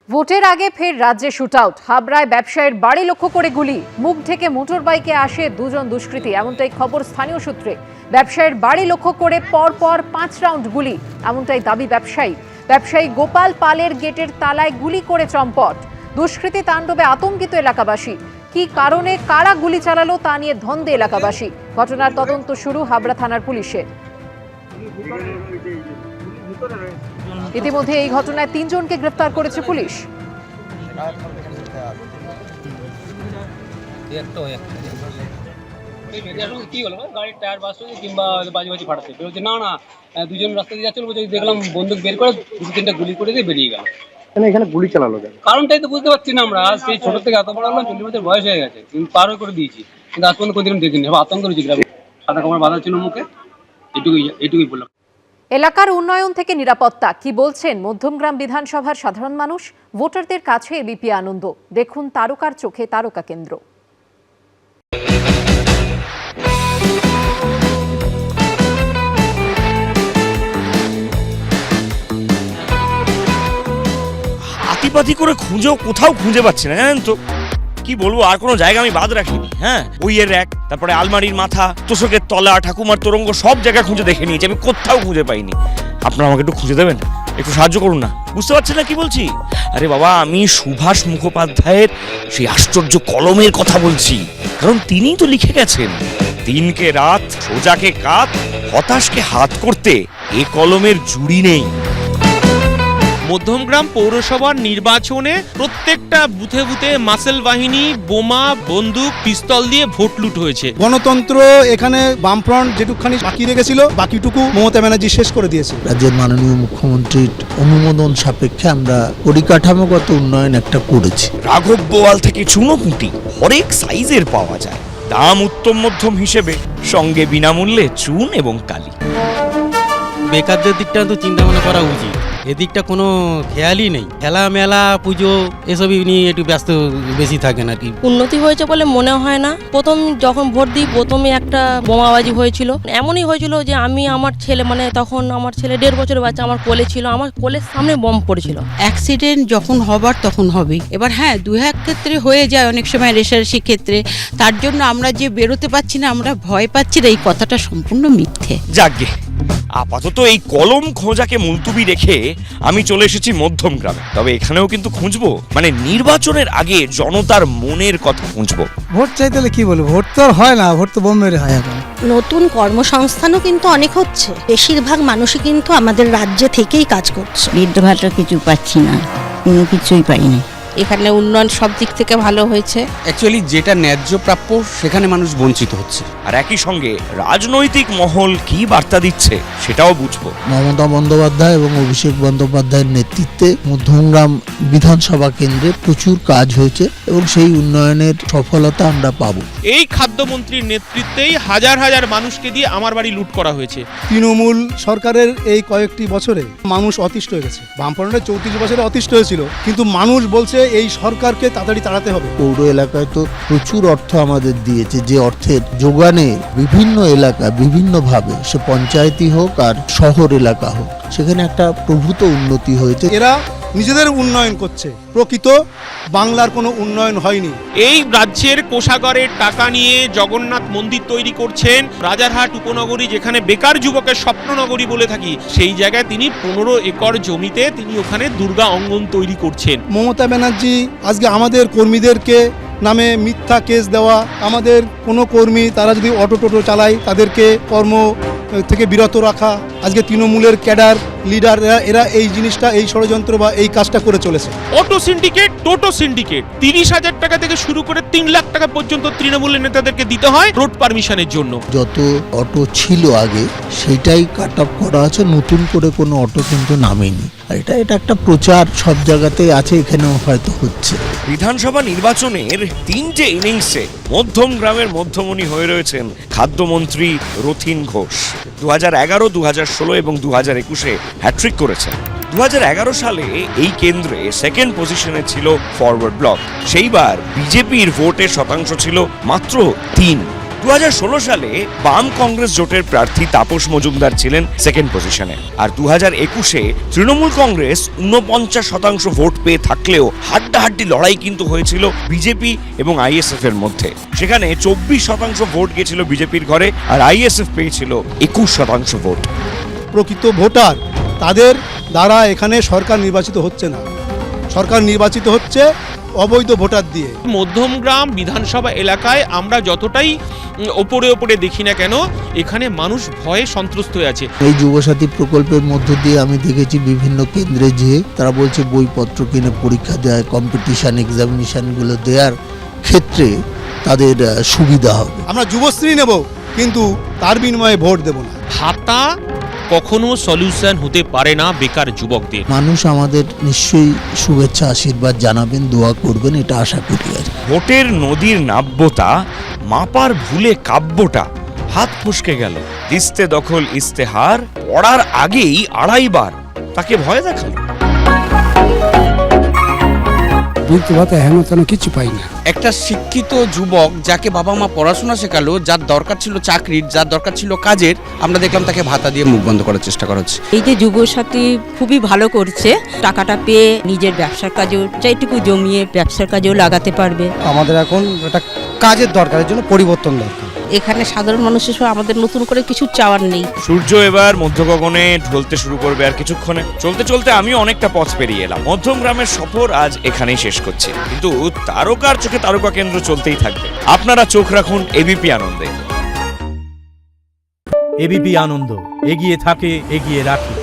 ভোটের আগে ফের রাজ্যে শুটআউট। হাবড়ায় ব্যবসায়ীর বাড়ি লক্ষ্য করে গুলি, মুখ ঢেকে মোটর বাইকে আসে দুজন দুষ্কৃতী, এমনটাই খবর স্থানীয় সূত্রে। ব্যবসায়ীর বাড়ি লক্ষ্য করে পরপর 5 রাউন্ড গুলি, এমনটাই দাবি ব্যবসায়ী গোপাল পালের গেটের তালায় গুলি করে চম্পট। দুষ্কৃতী তাণ্ডবে আতঙ্কিত এলাকাবাসী। কি কারণে কারা গুলি চালালো তা নিয়ে ধন্দে এলাকাবাসী। ঘটনার তদন্ত শুরু হাবড়া থানার পুলিশের। ইতিমধ্যে এই ঘটনায় 3 জনকে গ্রেফতার করেছে পুলিশ। গাড়ির টায়ার বাস কিংবা বাজি ফাটাচ্ছে না দুজন রাস্তা দিয়ে যাচ্ছিল, দেখলাম বন্দুক বের করে 2-3টা গুলি করে দিয়ে বেরিয়ে গেল। এখানে গুলি চালালো কেন? কারণটাই তো বুঝতে পারছি না আমরা। সেই ছোট থেকে এত বড় হলাম, 40 বছর বয়স হয়ে গেছে, কিন্তু পার করে দিয়েছি, কিন্তু আজ পর্যন্ত কোনোদিন দেখিনি। আতঙ্ক রয়েছে গ্রামে, সাদা কাপড় বাঁধা ছিল মুখে। এটুকুই বললাম। এলাকার উন্নয়ন থেকে নিরাপত্তা কি বলছেন মধ্যমগ্রাম বিধানসভার সাধারণ মানুষ? ভোটারদের কাছে এবিপি আনন্দ। দেখুন তারকার চোখে তারকা কেন্দ্র। হাতিপাতি করে খুঁজেও কোথাও খুঁজে পাচ্ছি না, জানেন তো কি বলবো। আর কোনো জায়গা আমি বাদ রাখিনি। হ্যাঁ, বইয়ের র্যাক, তারপরে আলমারির মাথা, তোষকের তলা, ঠাকুমার তোরঙ্গ, সব জায়গা খুঁজে দেখে নিয়েছি, আমি কোথাও খুঁজে পাইনি। আপনারা আমাকে একটু খুঁজে দেবেন, একটু সাহায্য করুন না। বুঝতে পারছেন না কি বলছি? আরে বাবা, আমি সুভাষ মুখোপাধ্যায়ের সেই আশ্চর্য কলমের কথা বলছি, কারণ তিনিই তো লিখে গেছেন, দিনকে রাত, সোজাকে কাত, হতাশকে হাত করতে এ কলমের জুড়ি নেই। মধ্যমগ্রাম পৌরসভার নির্বাচনে প্রত্যেকটা বুথে বুথে মাসেল বাহিনী, বোমা, বন্দুক, পিস্তল দিয়ে ভোট লুট হয়েছে। গণতন্ত্র এখানে বামফ্রন্ট যেটুকখানি বাকি রেখেছিল, বাকিটুকু মমতা ব্যানার্জি শেষ করে দিয়েছে। রাজ্যের মাননীয় মুখ্যমন্ত্রীর অনুমোদন সাপেক্ষে আমরা পরিকাঠামোগত উন্নয়ন একটা করেছি। রাঘব বোয়াল থেকে চুনোপুঁটি হরেক সাইজের পাওয়া যায়, দাম উত্তম মধ্যম হিসেবে, সঙ্গে বিনামূল্যে চুন এবং কালি। বেকারদের দিকটা তো চিন্তা ভাবনা করা উচিত, এদিকটা কোনো খেয়ালই নেই। খেলা মেলা পুজো এসবই নিয়ে একটু ব্যস্ত বেশি থাকেন আর কি। উন্নতি হয়েছে বলে মনে হয় না। প্রথম যখন ভোট দিই, প্রথমে একটা বোমাবাজি হয়েছিল। এমনই হয়েছিল যে আমি আমার ছেলে, তখন আমার ছেলে 1.5 বছরের বাচ্চা আমার কোলে ছিল, আমার কোলের সামনে বোম পড়েছিল। অ্যাক্সিডেন্ট যখন হবার তখন হবে। এবার হ্যাঁ, 2-1 ক্ষেত্রে হয়ে যায় অনেক সময়, রেষারেষি ক্ষেত্রে। তার জন্য আমরা যে বেরোতে পারছি না, আমরা ভয় পাচ্ছি না, এই কথাটা সম্পূর্ণ মিথ্যে। যাকগে, আপাতত এই কলম খোঁজাকে মুলতুবি রেখে আমি চলে এসেছি মধ্যমগ্রামে। তবে এখানেও কিন্তু খুঁজবো, নির্বাচনের আগে জনতার মনের কথা খুঁজবো। ভোট চাইতে কি বলবো, ভোট তো আর হয় না, ভোট তো বোম মেরে হয়। এখন নতুন কর্মসংস্থানও কিন্তু অনেক হচ্ছে। বেশিরভাগ মানুষই কিন্তু আমাদের রাজ্য থেকেই কাজ করছে। বৃদ্ধ ভাতা কিছু পাচ্ছি না, কোনো কিছুই পাইনি। এখানে উন্নয়ন সব দিক থেকে ভালো হয়েছে। অ্যাকচুয়ালি যেটা ন্যায্য প্রাপ্য সেখানে মানুষ বঞ্চিত হচ্ছে। আর একই সঙ্গে রাজনৈতিক মহল কি বার্তা দিচ্ছে সেটাও বুঝবো। মমতা বন্দ্যোপাধ্যায় এবং অভিষেক বন্দ্যোপাধ্যায়ের নেতৃত্বে মধ্যমগ্রাম বিধানসভা কেন্দ্রে প্রচুর কাজ হয়েছে এবং সেই উন্নয়নের সফলতা আমরা পাবো। এই খাদ্যমন্ত্রীর নেতৃত্বেই হাজার হাজার মানুষকে দিয়ে আমার বাড়ি লুট করা হয়েছে। তৃণমূল সরকারের এই কয়েকটি বছরে মানুষ অতিষ্ঠ হয়ে গেছে। বামফ্রন্টের 34 বছরে অতিষ্ঠ হয়েছিল, কিন্তু মানুষ বলছে এই সরকারকে তাড়াতাড়ি তাড়াতে হবে। পৌর এলাকায় তো প্রচুর অর্থ আমাদের দিয়েছে, যে অর্থের যোগানে বিভিন্ন এলাকা বিভিন্নভাবে, সে পঞ্চায়েতই হোক আর শহর এলাকা হোক, সেখানে একটা প্রভূত উন্নতি হয়েছে। এরা নিজেদের উন্নয়ন করছে, প্রকৃত বাংলার কোনো উন্নয়ন হয়নি। এই রাজ্যের কোষাগারের টাকা নিয়ে জগন্নাথ মন্দির তৈরি করছেন। রাজারহাট উপনগরী, যেখানে বেকার যুবকের স্বপ্ননগরী বলে থাকি, সেই জায়গায় তিনি 15 একর জমিতে তিনি ওখানে দুর্গা অঙ্গন তৈরি করছেন। মমতা ব্যানার্জি আজকে আমাদের কর্মীদেরকে নামে মিথ্যা কেস দেওয়া, আমাদের কোনো কর্মী তারা যদি অটো টোটো চালায় তাদেরকে কর্ম থেকে বিরত রাখা, আজকে তৃণমূলের ক্যাডার লিডার এরা এই জিনিসটা, এই ষড়যন্ত্র বা এই কাজটা করে চলেছে। অটো সিন্ডিকেট, টোটো সিন্ডিকেট, 30,000 টাকা থেকে শুরু করে 3 লাখ টাকা পর্যন্ত তৃণমূলের নেতাদেরকে দিতে হয় রোড পারমিশনের জন্য। যত অটো ছিল আগে সেটাই কাট অফ করা আছে, নতুন করে কোনো অটো কিন্তু নামেনি। আর এটা একটা প্রচার সব জায়গাতেই আছে, এখানেও হয়তো হচ্ছে। বিধানসভা নির্বাচনের 3টে ইনিংসে মধ্যমগ্রামের মধ্যমণি হয়ে রয়েছেন খাদ্যমন্ত্রী রথীন ঘোষ। 2011, 2016 এবং 2021-এ হ্যাট্রিক করেছেন। 2011 সালে এই কেন্দ্রে সেকেন্ড পজিশনে ছিল ফরওয়ার্ড ব্লক। সেইবার বিজেপির ভোটের শতাংশ ছিল মাত্র 3। 2016 সালে বাম কংগ্রেস জোটের প্রার্থী তাপস মজুমদার ছিলেন সেকেন্ড পজিশনে, আর 2021-এ তৃণমূল কংগ্রেস 49% ভোট পেয়ে থাকলেও হাড্ডাহাড্ডি লড়াই কিন্তু হয়েছিল বিজেপি এবং আইএসএফ এর মধ্যে। সেখানে 24% ভোট গিয়েছিল বিজেপির ঘরে, আর আইএসএফ পেয়েছিল 21% ভোট। প্রকৃত ভোটার তাদের দ্বারা এখানে সরকার নির্বাচিত হচ্ছে না, সরকার নির্বাচিত হচ্ছে অবৈধ ভোটার দিয়ে। মধ্যমগ্রাম বিধানসভা এলাকায় আমরা যতটাই ওপরে ওপরে দেখি না কেন, এখানে মানুষ ভয়ে সন্ত্রস্ত হয়ে আছে। এই যুবসাথী প্রকল্পের মধ্য দিয়ে আমি দেখেছি বিভিন্ন কেন্দ্রে যে তারা বলছে বইপত্র কিনে পরীক্ষা দেয়, কম্পিটিশন এক্সামিনেশনগুলো দেওয়ার ক্ষেত্রে তাদের সুবিধা হবে। আমরা যুবশ্রী নেব, কিন্তু তার বিনিময়ে ভোট দেব না। ভাতা কখনো সলিউশন হতে পারে না বেকার যুবকদের। মানুষ আমাদের নিশ্চয়ই শুভেচ্ছা আশীর্বাদ জানাবেন, দোয়া করবেন, এটা আশা করি। আর ভোটের নদীর নাব্যতা মাপার ভুলে কাব্যটা হাত ফসকে গেল। দিস্তে দখল ইস্তেহার পড়ার আগেই 2.5 বার তাকে ভয় দেখালো। কিছু পাই না। একটা শিক্ষিত যুবক যাকে বাবা মা পড়াশোনা শেখালো, যার দরকার ছিল চাকরির, যার দরকার ছিল কাজের, আমরা দেখলাম তাকে ভাতা দিয়ে মুখ বন্ধ করার চেষ্টা করা হচ্ছে। এই যে যুবসাথী খুবই ভালো করছে, টাকাটা পেয়ে নিজের ব্যবসার কাজেও যেটুকু জমিয়ে ব্যবসার কাজেও লাগাতে পারবে। আমাদের এখন একটা কাজের দরকারের জন্য পরিবর্তন দরকার। এখানে সাধারণ মানুষের সঙ্গে আমাদের নতুন করে কিছু চাওয়ার নেই। সূর্য এবার মধ্য গগনে ঢলতে শুরু করবে আর কিছুক্ষণে। চলতে চলতে আমি অনেকটা পথ পেরিয়ে এলাম। মধ্যম গ্রামের সফর আজ এখানেই শেষ করছি, কিন্তু তারকার চোখে তারকা কেন্দ্র চলতেই থাকবে। আপনারা চোখ রাখুন এবিপি আনন্দে। এবিপি আনন্দ, এগিয়ে থাকে, এগিয়ে রাখে।